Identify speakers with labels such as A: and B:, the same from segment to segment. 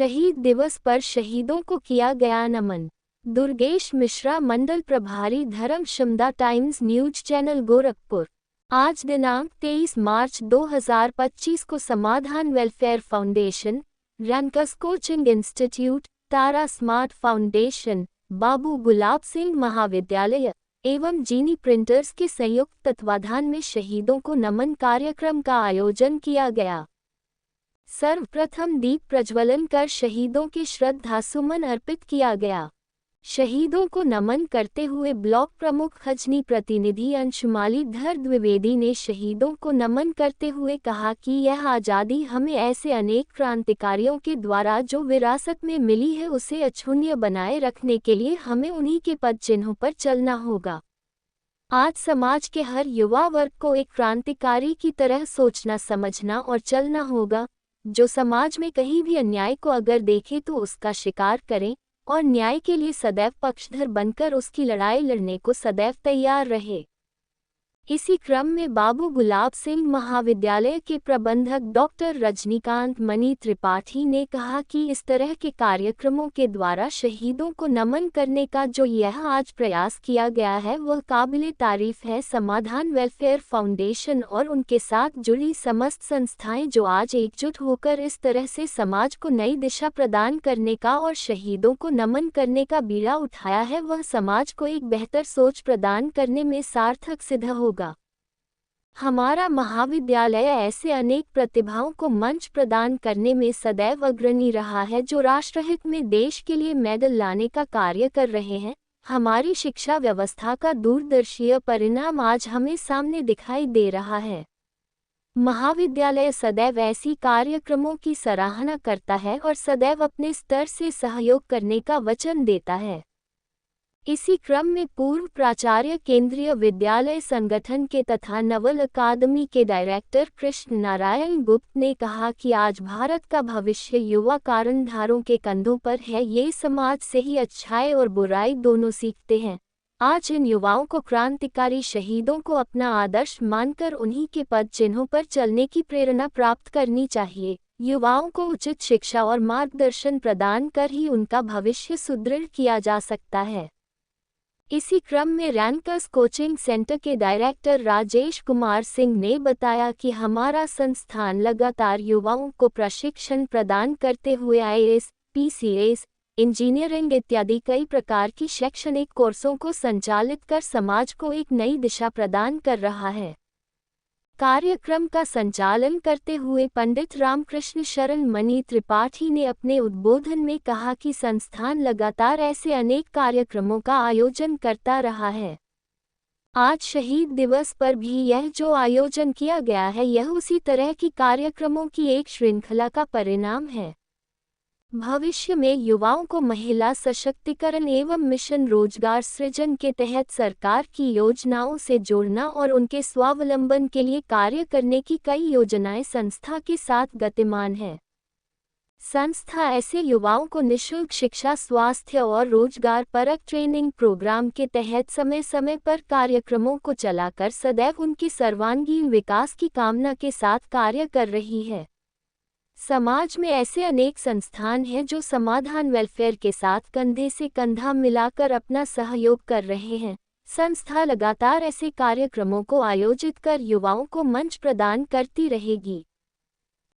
A: शहीद दिवस पर शहीदों को किया गया नमन। दुर्गेश मिश्रा, मंडल प्रभारी, धर्म शिमदा टाइम्स न्यूज चैनल गोरखपुर। आज दिनांक 23 मार्च 2025 को Samadhan welfare foundation, ranks coaching institute, Tara smart foundation, Babu Gulab Singh महाविद्यालय एवं जीनी प्रिंटर्स के संयुक्त तत्वाधान में शहीदों को नमन कार्यक्रम का आयोजन किया गया। सर्वप्रथम दीप प्रज्वलन कर शहीदों के श्रद्धा सुमन अर्पित किया गया। शहीदों को नमन करते हुए ब्लॉक प्रमुख खजनी प्रतिनिधि अंशुमाली धर द्विवेदी ने शहीदों को नमन करते हुए कहा कि यह आज़ादी हमें ऐसे अनेक क्रांतिकारियों के द्वारा जो विरासत में मिली है उसे अक्षुण्य बनाए रखने के लिए हमें उन्हीं के पद चिन्हों पर चलना होगा। आज समाज के हर युवा वर्ग को एक क्रांतिकारी की तरह सोचना, समझना और चलना होगा, जो समाज में कहीं भी अन्याय को अगर देखे तो उसका शिकार करें और न्याय के लिए सदैव पक्षधर बनकर उसकी लड़ाई लड़ने को सदैव तैयार रहे। इसी क्रम में बाबू गुलाब सिंह महाविद्यालय के प्रबंधक डॉक्टर रजनीकांत मणि त्रिपाठी ने कहा कि इस तरह के कार्यक्रमों के द्वारा शहीदों को नमन करने का जो यह आज प्रयास किया गया है वह काबिले तारीफ है। समाधान वेलफेयर फाउंडेशन और उनके साथ जुड़ी समस्त संस्थाएं जो आज एकजुट होकर इस तरह से समाज को नई दिशा प्रदान करने का और शहीदों को नमन करने का बीड़ा उठाया है, वह समाज को एक बेहतर सोच प्रदान करने में सार्थक सिद्ध होगा। हमारा महाविद्यालय ऐसे अनेक प्रतिभाओं को मंच प्रदान करने में सदैव अग्रणी रहा है जो राष्ट्रहित में देश के लिए मेडल लाने का कार्य कर रहे हैं। हमारी शिक्षा व्यवस्था का दूरदर्शी परिणाम आज हमें सामने दिखाई दे रहा है। महाविद्यालय सदैव ऐसी कार्यक्रमों की सराहना करता है और सदैव अपने स्तर से सहयोग करने का वचन देता है। इसी क्रम में पूर्व प्राचार्य केंद्रीय विद्यालय संगठन के तथा नवल अकादमी के डायरेक्टर कृष्ण नारायण गुप्त ने कहा कि आज भारत का भविष्य युवा कारणधारों के कंधों पर है। ये समाज से ही अच्छाई और बुराई दोनों सीखते हैं। आज इन युवाओं को क्रांतिकारी शहीदों को अपना आदर्श मानकर उन्हीं के पद चिन्हों पर चलने की प्रेरणा प्राप्त करनी चाहिए। युवाओं को उचित शिक्षा और मार्गदर्शन प्रदान कर ही उनका भविष्य सुदृढ़ किया जा सकता है। इसी क्रम में रैंकस कोचिंग सेंटर के डायरेक्टर राजेश कुमार सिंह ने बताया कि हमारा संस्थान लगातार युवाओं को प्रशिक्षण प्रदान करते हुए आईएएस, पीसीएस, इंजीनियरिंग इत्यादि कई प्रकार की शैक्षणिक कोर्सों को संचालित कर समाज को एक नई दिशा प्रदान कर रहा है। कार्यक्रम का संचालन करते हुए पंडित रामकृष्ण शरण मणि त्रिपाठी ने अपने उद्बोधन में कहा कि संस्थान लगातार ऐसे अनेक कार्यक्रमों का आयोजन करता रहा है। आज शहीद दिवस पर भी यह जो आयोजन किया गया है यह उसी तरह की कार्यक्रमों की एक श्रृंखला का परिणाम है। भविष्य में युवाओं को महिला सशक्तिकरण एवं मिशन रोजगार सृजन के तहत सरकार की योजनाओं से जोड़ना और उनके स्वावलंबन के लिए कार्य करने की कई योजनाएं संस्था के साथ गतिमान है। संस्था ऐसे युवाओं को निःशुल्क शिक्षा, स्वास्थ्य और रोजगार परक ट्रेनिंग प्रोग्राम के तहत समय समय पर कार्यक्रमों को चलाकर सदैव उनके सर्वांगीण विकास की कामना के साथ कार्य कर रही है। समाज में ऐसे अनेक संस्थान हैं जो समाधान वेलफेयर के साथ कंधे से कंधा मिलाकर अपना सहयोग कर रहे हैं। संस्था लगातार ऐसे कार्यक्रमों को आयोजित कर युवाओं को मंच प्रदान करती रहेगी।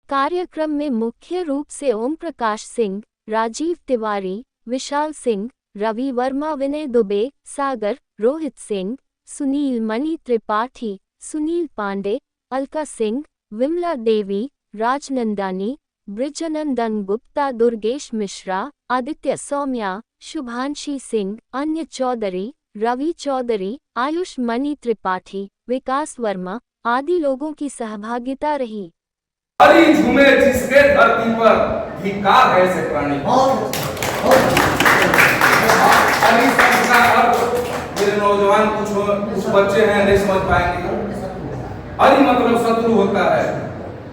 A: कार्यक्रम में मुख्य रूप से ओम प्रकाश सिंह, राजीव तिवारी, विशाल सिंह, रवि वर्मा, विनय दुबे, सागर, रोहित सिंह, सुनील मणि त्रिपाठी, सुनील पांडे, अलका सिंह, विमला देवी, राजनंदानी, ब्रिजनंदन गुप्ता, दुर्गेश मिश्रा, आदित्य सौम्या, शुभांशी सिंह, अन्य चौधरी, रवि चौधरी, आयुष मणि त्रिपाठी, विकास वर्मा आदि लोगों की सहभागिता रही।
B: हरी झूमे जिसके धरती पर धिक्कार है से प्राणी। मेरे नौजवान कुछ बच्चे हैं नहीं समझ पाएंगे। हरी मतलब शत्रु होता है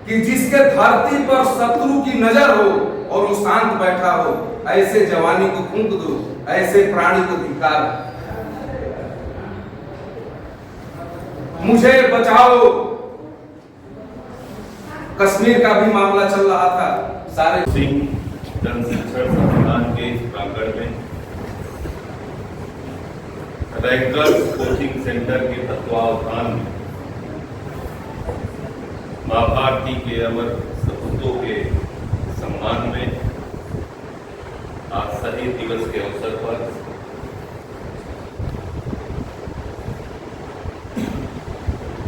B: कि जिसके धरती पर शत्रु की नजर हो और वो शांत बैठा हो, ऐसे जवानी को फूंक दो, ऐसे प्राणी को धिक्कार। मुझे बचाओ कश्मीर का भी मामला चल रहा था। सारे
C: जन शिक्षण संस्थान के इस प्रांगण में रैकर्स कोचिंग सेंटर के तत्वावधान में मां भारती के अमर सपूतों के सम्मान में आज शहीद दिवस के अवसर पर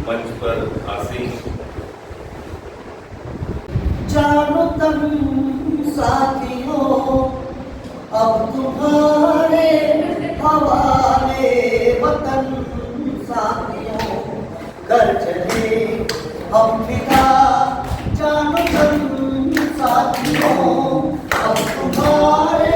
C: मंच पर आसीन
D: जानो तुम साथियों अब तुम्हारे हवाले वतन साथियों कर चले हम फिदा जानो तुम साथियों अब तुम्हारे